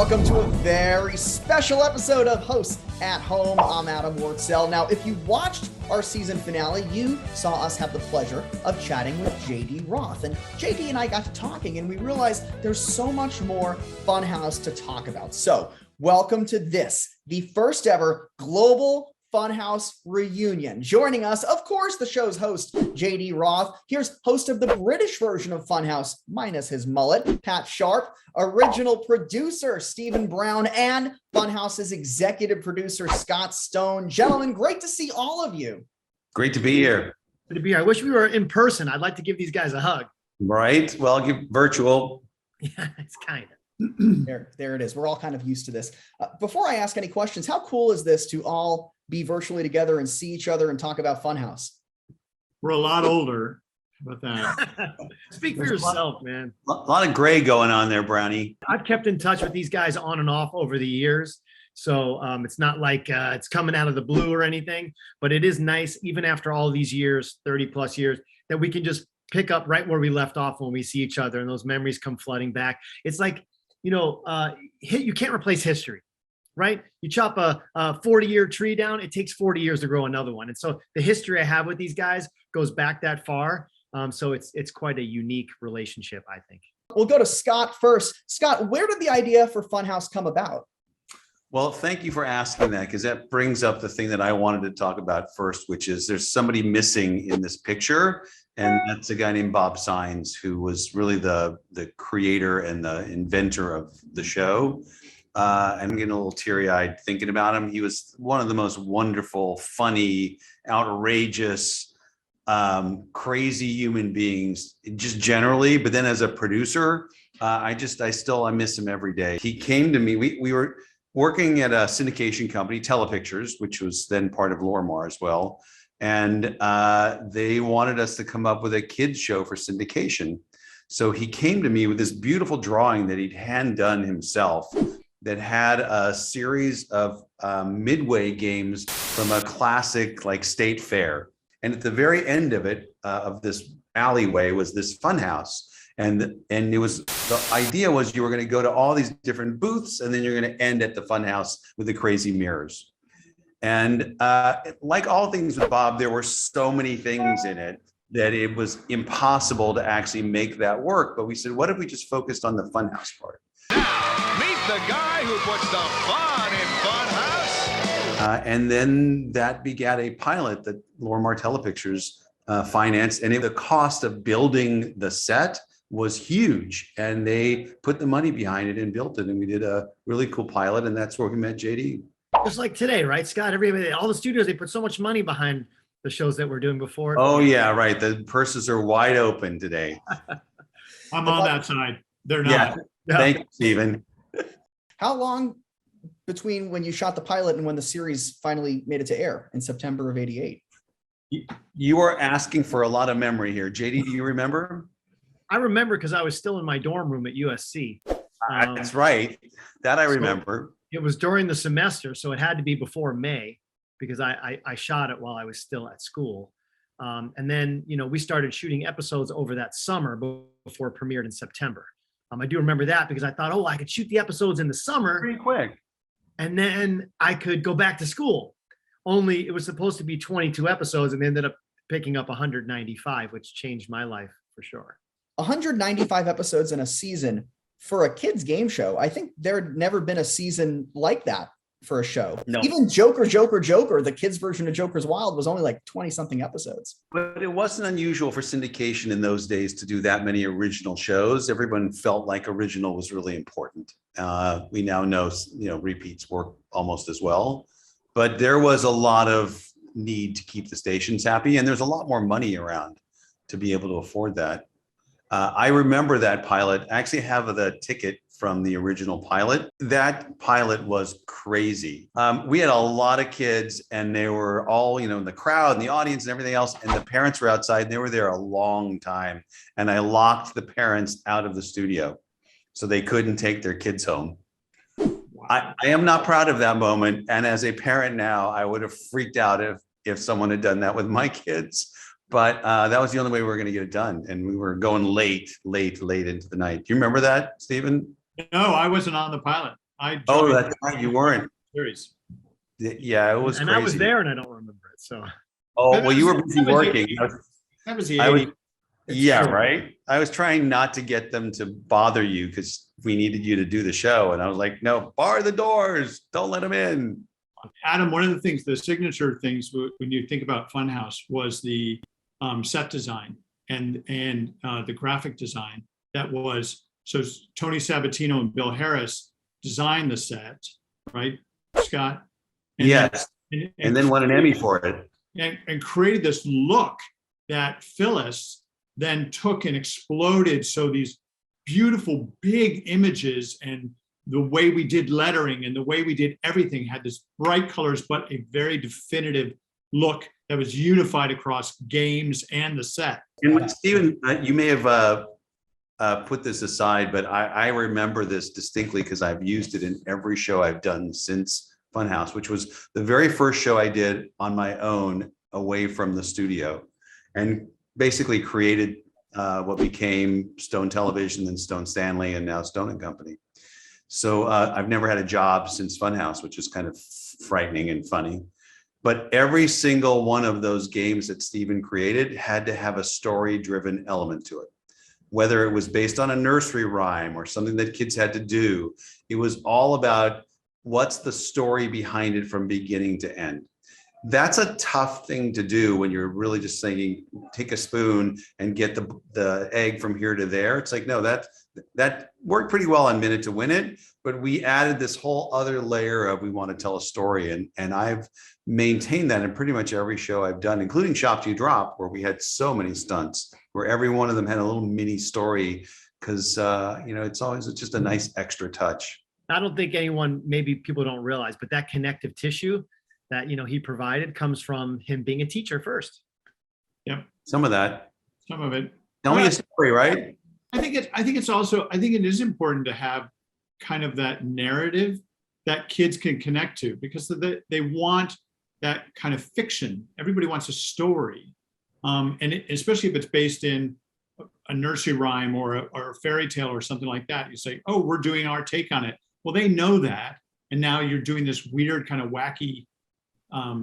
welcome to a very special episode of Host at Home. I'm Adam Wurtzel. Now, if you watched our season finale, you saw us have the pleasure of chatting with JD Roth. And JD and I got to talking, and we realized there's so much more Funhouse to talk about. So, welcome to this, the first ever global Funhouse reunion. Joining us, of course, the show's host, JD Roth. Here's host of the British version of Funhouse, minus his mullet, Pat Sharp, original producer, Stephen Brown, and Funhouse's executive producer, Scott Stone. Gentlemen, great to see all of you. Great to be here. Good to be here. I wish we were in person. I'd like to give these guys a hug. Right? Well, I'll give virtual. Yeah, it's kind of. There it is. We're all kind of used to this. Before I ask any questions, how cool is this to all be virtually together and see each other and talk about Funhouse? We're a lot older. How about that? Speak for yourself, man. A lot of gray going on there, Brownie. I've kept in touch with these guys on and off over the years. So it's not like it's coming out of the blue or anything, but it is nice, even after all these years, 30 plus years, that we can just pick up right where we left off when we see each other and those memories come flooding back. It's like, you can't replace history, right? You chop a 40-year tree down, it takes 40 years to grow another one. And so the history I have with these guys goes back that far. So it's quite a unique relationship, I think. We'll go to Scott first. Scott, where did the idea for Funhouse come about? Well, thank you for asking that, because that brings up the thing that I wanted to talk about first, which is there's somebody missing in this picture. And that's a guy named Bob Sines, who was really the creator and the inventor of the show. I'm getting a little teary-eyed thinking about him. He was one of the most wonderful, funny, outrageous, crazy human beings, just generally. But then as a producer, I miss him every day. He came to me. We were working at a syndication company, Telepictures, which was then part of Lorimar as well. And they wanted us to come up with a kids show for syndication. So he came to me with this beautiful drawing that he'd hand done himself that had a series of midway games from a classic like state fair. And at the very end of it, of this alleyway, was this funhouse. And it was, the idea was you were going to go to all these different booths, and then you're going to end at the funhouse with the crazy mirrors. And like all things with Bob, there were so many things in it that it was impossible to actually make that work. But we said, what if we just focused on the funhouse part? Now, meet the guy who puts the fun in Funhouse. And then that begat a pilot that Lorimar Telepictures financed. And the cost of building the set was huge. And they put the money behind it and built it. And we did a really cool pilot. And that's where we met JD. Just like today, right, Scott? Everybody, all the studios, they put so much money behind the shows that we're doing before. Oh, yeah, right. The purses are wide open today. I'm on that side. They're not. Yeah. Thank you, Stephen. How long between when you shot the pilot and when the series finally made it to air in September of '88? You are asking for a lot of memory here. JD, do you remember? I remember because I was still in my dorm room at USC. That's right. That I remember. It was during the semester, so it had to be before May because I shot it while I was still at school. And then, we started shooting episodes over that summer before it premiered in September. I do remember that because I thought, I could shoot the episodes in the summer. Pretty quick. And then I could go back to school. Only it was supposed to be 22 episodes and they ended up picking up 195, which changed my life for sure. 195 episodes in a season. For a kids game show, I think there had never been a season like that for a show. No. Even Joker, the kids version of Joker's Wild was only like 20 something episodes. But it wasn't unusual for syndication in those days to do that many original shows. Everyone felt like original was really important. We now know, repeats work almost as well, but there was a lot of need to keep the stations happy. And there's a lot more money around to be able to afford that. I remember that pilot. I actually have the ticket from the original pilot. That pilot was crazy. We had a lot of kids and they were all, in the crowd and the audience and everything else. And the parents were outside and they were there a long time. And I locked the parents out of the studio so they couldn't take their kids home. Wow. I am not proud of that moment. And as a parent now, I would have freaked out if someone had done that with my kids. But that was the only way we were going to get it done. And we were going late into the night. Do you remember that, Stephen? No, I wasn't on the pilot. I Oh, joined that's right. You weren't. series. Yeah, it was And crazy. I was there and I don't remember it. So Oh, well, you were busy working. That was the I was, 80s. yeah, true. right. I was trying not to get them to bother you because we needed you to do the show. And I was like, no, bar the doors. Don't let them in. Adam, one of the things, the signature things when you think about Funhouse was the set design and the graphic design. That was, so Tony Sabatino and Bill Harris designed the set, right, Scott? And Yes. then, And then won an Emmy for it. and created this look that Phyllis then took and exploded. So these beautiful big images and the way we did lettering and the way we did everything had this bright colors, but a very definitive look that was unified across games and the set. And Stephen, you may have put this aside, but I remember this distinctly because I've used it in every show I've done since Funhouse, which was the very first show I did on my own away from the studio, and basically created what became Stone Television and Stone Stanley and now Stone and Company. So I've never had a job since Funhouse, which is kind of frightening and funny. But every single one of those games that Stephen created had to have a story-driven element to it. Whether it was based on a nursery rhyme or something that kids had to do, it was all about what's the story behind it from beginning to end. That's a tough thing to do when you're really just saying, take a spoon and get the egg from here to there. It's like, no, that worked pretty well on Minute to Win It, but we added this whole other layer of we want to tell a story. And I've maintained that in pretty much every show I've done, including Shop to Drop, where we had so many stunts, where every one of them had a little mini story, because it's always just a nice extra touch. I don't think anyone, maybe people don't realize, but that connective tissue that he provided comes from him being a teacher first. Yep. Some of that. Some of it. Tell me a story, right? I think it is important to have kind of that narrative that kids can connect to, because they want that kind of fiction. Everybody wants a story. Especially if it's based in a nursery rhyme or a fairy tale or something like that. You say, oh, we're doing our take on it. Well, they know that. And now you're doing this weird kind of wacky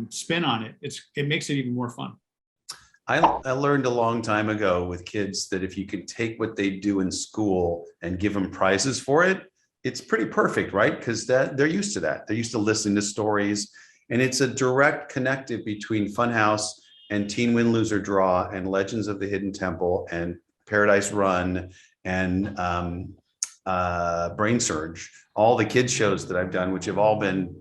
spin on it. It makes it even more fun. I learned a long time ago with kids that if you can take what they do in school and give them prizes for it, it's pretty perfect, right? Because they're used to that. They're used to listening to stories. And it's a direct connective between Funhouse and Teen Win, Lose or Draw and Legends of the Hidden Temple and Paradise Run and Brain Surge, all the kids shows that I've done, which have all been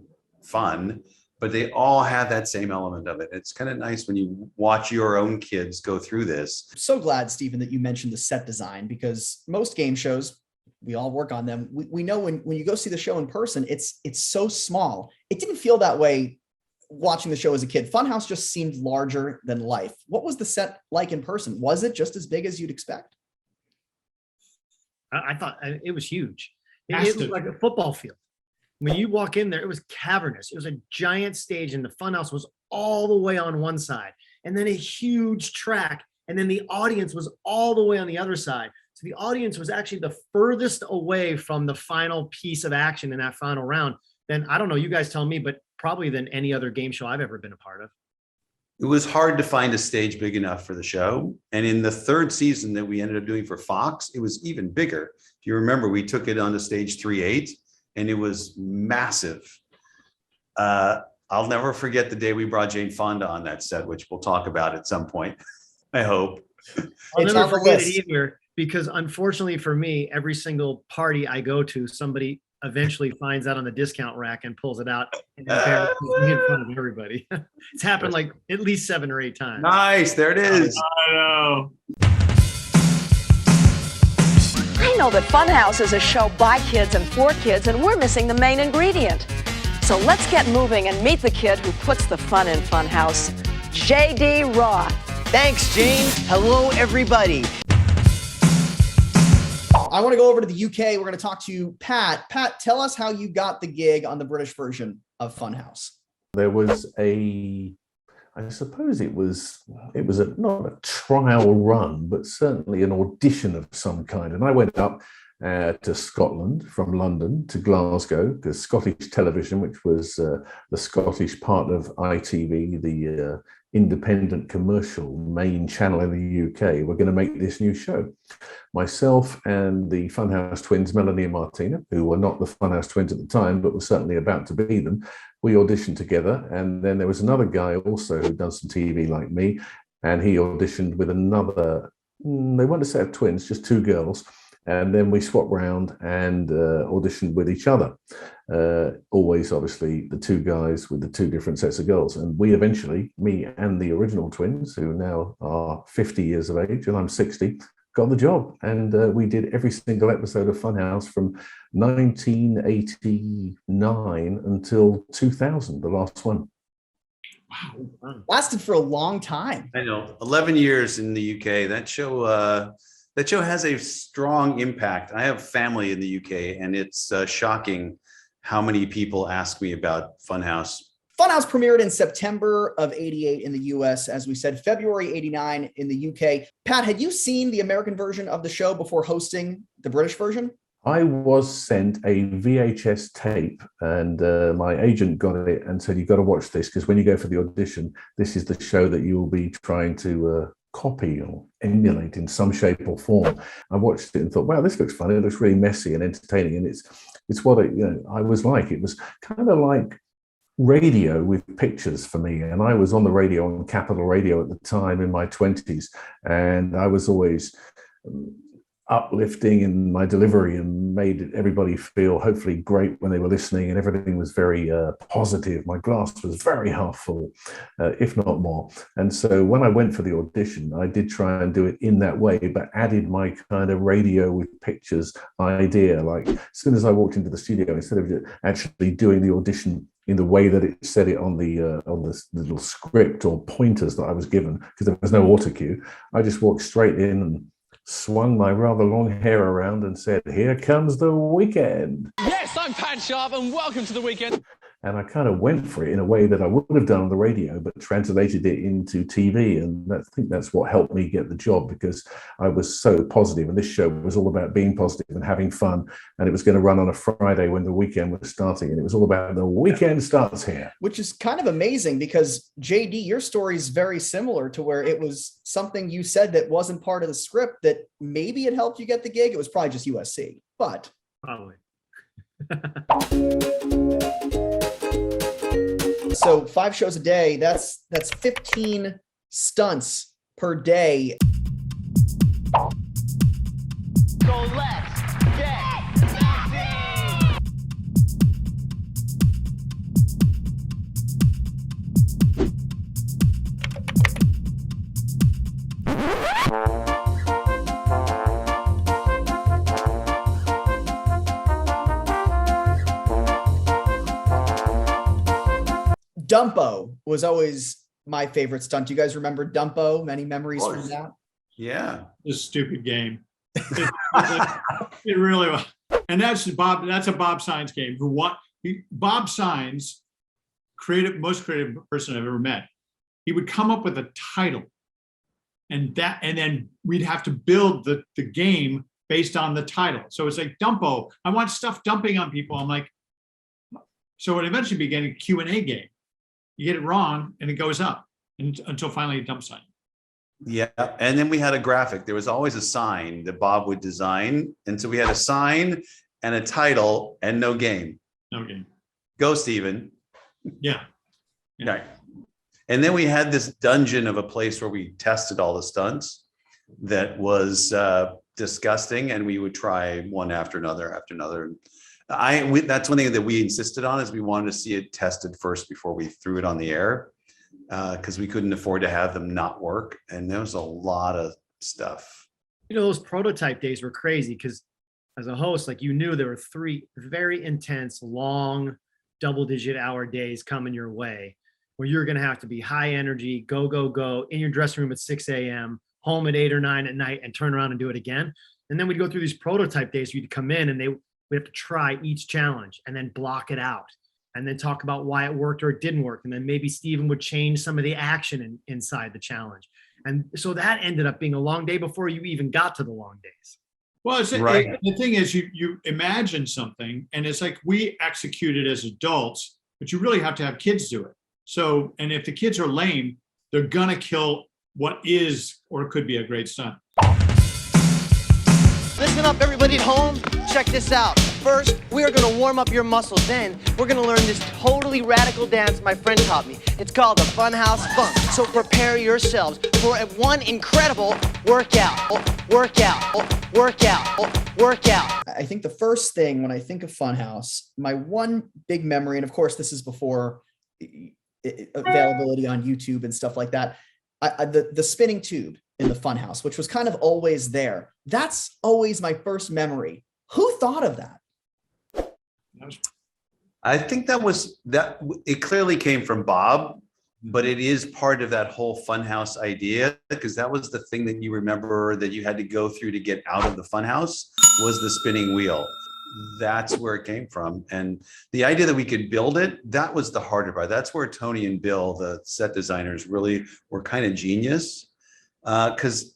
fun, but they all have that same element of it. It's kind of nice when you watch your own kids go through this. So glad, Stephen, that you mentioned the set design, because most game shows, we all work on them. We know when you go see the show in person, it's so small. It didn't feel that way watching the show as a kid. Funhouse just seemed larger than life. What was the set like in person? Was it just as big as you'd expect? I thought it was huge. It was like a football field. When you walk in there, it was cavernous. It was a giant stage, and the Funhouse was all the way on one side, and then a huge track, and then the audience was all the way on the other side. So the audience was actually the furthest away from the final piece of action in that final round. Then, I don't know, you guys tell me, but probably than any other game show I've ever been a part of. It was hard to find a stage big enough for the show. And in the third season that we ended up doing for Fox, it was even bigger. If you remember, we took it onto stage 3-8, and it was massive. I'll never forget the day we brought Jane Fonda on that set, which we'll talk about at some point, I hope. I'll never forget it either, because unfortunately for me, every single party I go to, somebody eventually finds out on the discount rack and pulls it out and embarrasses me in front of everybody. It's happened like at least 7 or 8 times. Nice, there it is. I know. I know that Funhouse is a show by kids and for kids, and we're missing the main ingredient. So let's get moving and meet the kid who puts the fun in Funhouse, JD Roth. Thanks, Jane. Hello, everybody. I want to go over to the UK. We're going to talk to Pat. Pat, tell us how you got the gig on the British version of Funhouse. There was I suppose it was not a trial run, but certainly an audition of some kind. And I went up to Scotland, from London to Glasgow, because Scottish Television, which was the Scottish part of ITV, the independent commercial main channel in the UK, were going to make this new show. Myself and the Funhouse twins, Melanie and Martina, who were not the Funhouse twins at the time, but were certainly about to be them, we auditioned together. And then there was another guy also who'd done some TV like me, and he auditioned with another, they weren't a set of twins, just two girls. And then we swapped round and auditioned with each other. Always, obviously, the two guys with the two different sets of girls. And we eventually, me and the original twins, who now are 50 years of age, and I'm 60, got the job. And we did every single episode of Funhouse from 1989 until 2000, the last one. Wow. Lasted for a long time. I know. 11 years in the UK. That show has a strong impact. I have family in the UK, and it's shocking how many people ask me about Funhouse. Funhouse premiered in September of '88 in the US, as we said, February '89 in the UK. Pat, had you seen the American version of the show before hosting the British version? I was sent a VHS tape, and my agent got it and said, "You've got to watch this, because when you go for the audition, this is the show that you will be trying to copy or emulate in some shape or form." I watched it and thought, wow, this looks fun. It looks really messy and entertaining. And it's what I was like. It was kind of like radio with pictures for me. And I was on the radio, on Capital Radio at the time in my 20s. And I was always uplifting in my delivery and made everybody feel hopefully great when they were listening, and everything was very positive. My glass was very half full, if not more. And so when I went for the audition, I did try and do it in that way, but added my kind of radio with pictures idea. Like, as soon as I walked into the studio, instead of actually doing the audition in the way that it said it on the little script or pointers that I was given, because there was no auto cue, I just walked straight in and swung my rather long hair around and said, "Here comes the weekend." Yes, I'm Pat Sharp, and welcome to the weekend. And I kind of went for it in a way that I would have done on the radio, but translated it into TV. And I think that's what helped me get the job, because I was so positive. And this show was all about being positive and having fun. And it was going to run on a Friday when the weekend was starting. And it was all about the weekend starts here. Which is kind of amazing, because JD, your story is very similar to where it was something you said that wasn't part of the script that maybe it helped you get the gig. It was probably just USC, but. Probably. So 5 shows a day, that's 15 stunts per day. So let's get sexy. Dumpo was always my favorite stunt. Do you guys remember Dumpo? Many memories from that? Yeah. This stupid game. It really was. And that's a Bob Sines game. Bob Sines, most creative person I've ever met. He would come up with a title, and then we'd have to build the game based on the title. So it's like Dumpo. I want stuff dumping on people. I'm like, so it eventually became a Q&A game. You get it wrong and it goes up until finally it dumps on you. Yeah. And then we had a graphic. There was always a sign that Bob would design. And so we had a sign and a title and no game. No game. Go, Steven. Yeah. Right. And then we had this dungeon of a place where we tested all the stunts that was disgusting. And we would try one after another. That's one thing that we insisted on, is we wanted to see it tested first before we threw it on the air, because we couldn't afford to have them not work. And there was a lot of stuff. Those prototype days were crazy, because as a host, like, you knew there were 3 very intense, long, double-digit hour days coming your way, where you're going to have to be high energy, go, in your dressing room at 6 a.m., home at 8 or 9 at night, and turn around and do it again. And then we'd go through these prototype days where you'd come in and we have to try each challenge and then block it out and then talk about why it worked or it didn't work. And then maybe Steven would change some of the action inside the challenge. And so that ended up being a long day before you even got to the long days. Well, Right. the thing is, you imagine something, and it's like we execute it as adults, but you really have to have kids do it. So, and if the kids are lame, they're gonna kill what is or could be a great stunt. Listen up, everybody at home. Check this out. First, we are going to warm up your muscles. Then, we're going to learn this totally radical dance my friend taught me. It's called the Funhouse Funk. So prepare yourselves for one incredible workout. I think the first thing when I think of Funhouse, my one big memory, and of course this is before availability on YouTube and stuff like that, the spinning tube in the Funhouse, which was kind of always there. That's always my first memory. Who thought of that? I think that it clearly came from Bob, but it is part of that whole Funhouse idea, because that was the thing that you remember that you had to go through to get out of the Funhouse was the spinning wheel. That's where it came from. And the idea that we could build it, that was the harder part. That's where Tony and Bill, the set designers, really were kind of genius, because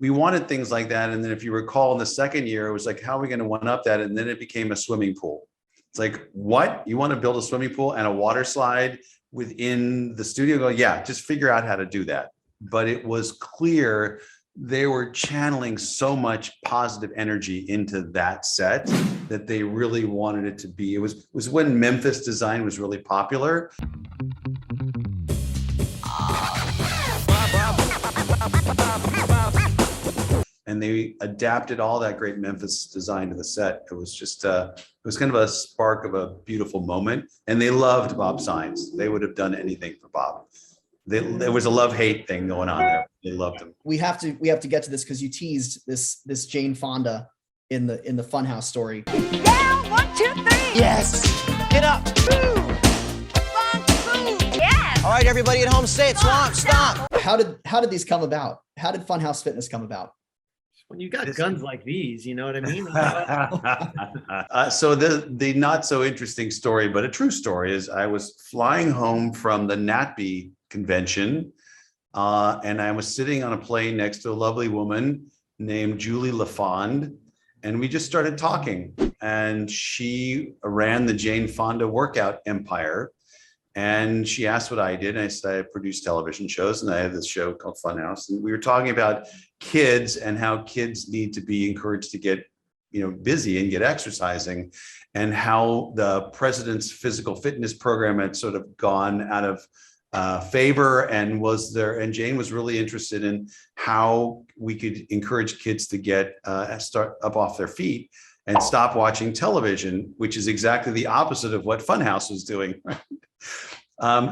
we wanted things like that. And then if you recall in the second year, it was like, how are we going to one up that? And then it became a swimming pool. It's like, what? You want to build a swimming pool and a water slide within the studio? Go, yeah, just figure out how to do that. But it was clear they were channeling so much positive energy into that set that they really wanted it to be. It was when Memphis design was really popular. And they adapted all that great Memphis design to the set. It was just, it was kind of a spark of a beautiful moment. And they loved Bob Signs. They would have done anything for Bob. There was a love-hate thing going on there. They loved him. We have to get to this because you teased this Jane Fonda in the Funhouse story. Yeah, 1, 2, 3. Yes. Get up. Yes. All right, everybody at home, say it. Swamp, stomp. How did these come about? How did Funhouse Fitness come about? When you got guns like these, you know what I mean? So the not so interesting story, but a true story, is I was flying home from the NATB convention, and I was sitting on a plane next to a lovely woman named Julie LaFond, and we just started talking. And she ran the Jane Fonda workout empire. And she asked what I did. And I said, I produce television shows, and I have this show called Funhouse. And we were talking about kids and how kids need to be encouraged to get, busy and get exercising, and how the president's physical fitness program had sort of gone out of favor, and Jane was really interested in how we could encourage kids to get start up off their feet and stop watching television, which is exactly the opposite of what Funhouse was doing.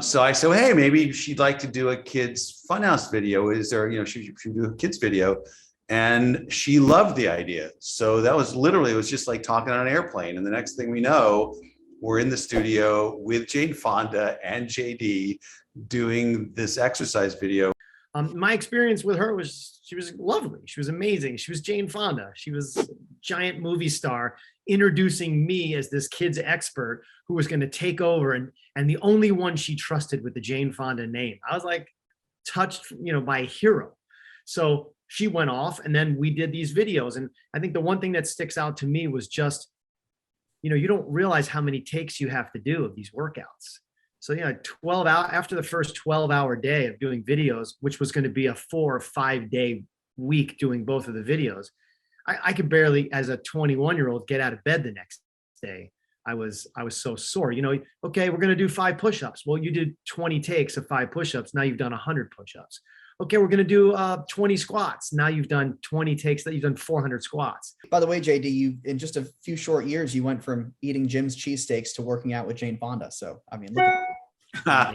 So I said, hey, maybe she'd like to do a kids Funhouse video. Is there, she do a kids video. And she loved the idea. So that was literally, it was just like talking on an airplane. And the next thing we know, we're in the studio with Jane Fonda and JD doing this exercise video. My experience with her was she was lovely. She was amazing. She was Jane Fonda. She was a giant movie star introducing me as this kid's expert who was going to take over and the only one she trusted with the Jane Fonda name. I was like touched, by a hero. So she went off, and then we did these videos. And I think the one thing that sticks out to me was just, you don't realize how many takes you have to do of these workouts. So, 12 hours after the first 12-hour day of doing videos, which was going to be a 4 or 5 day week doing both of the videos, I could barely, as a 21-year-old, get out of bed the next day. I was so sore. Okay, we're going to do 5 push-ups. Well, you did 20 takes of 5 push-ups. Now you've done 100 push-ups. Okay, we're going to do 20 squats. Now you've done 20 takes, that you've done 400 squats. By the way, JD, you in just a few short years, you went from eating Jim's cheesesteaks to working out with Jane Fonda. So, I mean, look at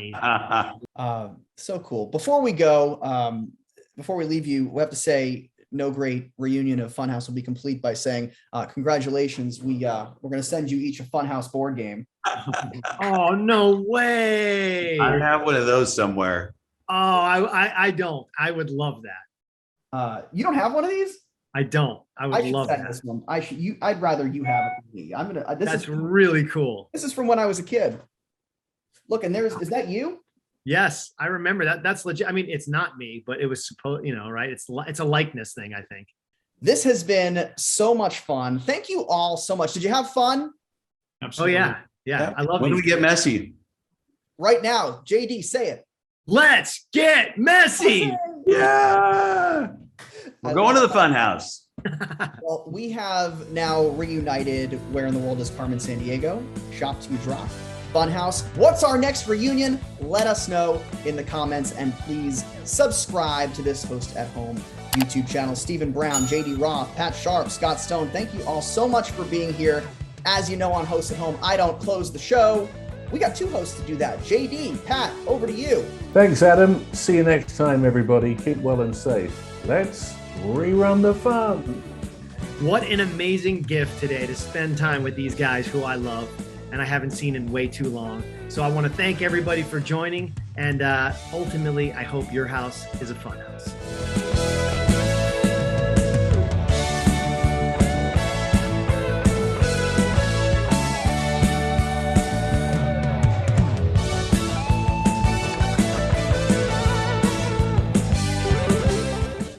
so cool. Before we go, before we leave you, we have to say no great reunion of Funhouse will be complete by saying congratulations. We're going to send you each a Funhouse board game. Oh, no way. I have one of those somewhere. Oh, I don't. I would love that. You don't have one of these? I don't. I would love that. This one. I'd rather you have it than me. That's really cool. This is from when I was a kid. Look, and is that you? Yes, I remember that. That's legit. I mean, it's not me, but it was supposed, right? It's a likeness thing, I think. This has been so much fun. Thank you all so much. Did you have fun? Absolutely. Oh yeah. I love When do these. we get messy? Right now, JD, say it. Let's get messy. Yeah. We're going to the fun house. Well, we have now reunited Where in the World is Carmen Sandiego, Shop to Drop, Funhouse. What's our next reunion? Let us know in the comments, and please subscribe to this Host at Home YouTube channel. Stephen Brown, JD Roth, Pat Sharp, Scott Stone, thank you all so much for being here. As you know, on Host at Home, I don't close the show. We got two hosts to do that. JD, Pat, over to you. Thanks, Adam. See you next time, everybody. Keep well and safe. Let's rerun the fun. What an amazing gift today to spend time with these guys who I love and I haven't seen in way too long. So I want to thank everybody for joining, and ultimately, I hope your house is a fun house.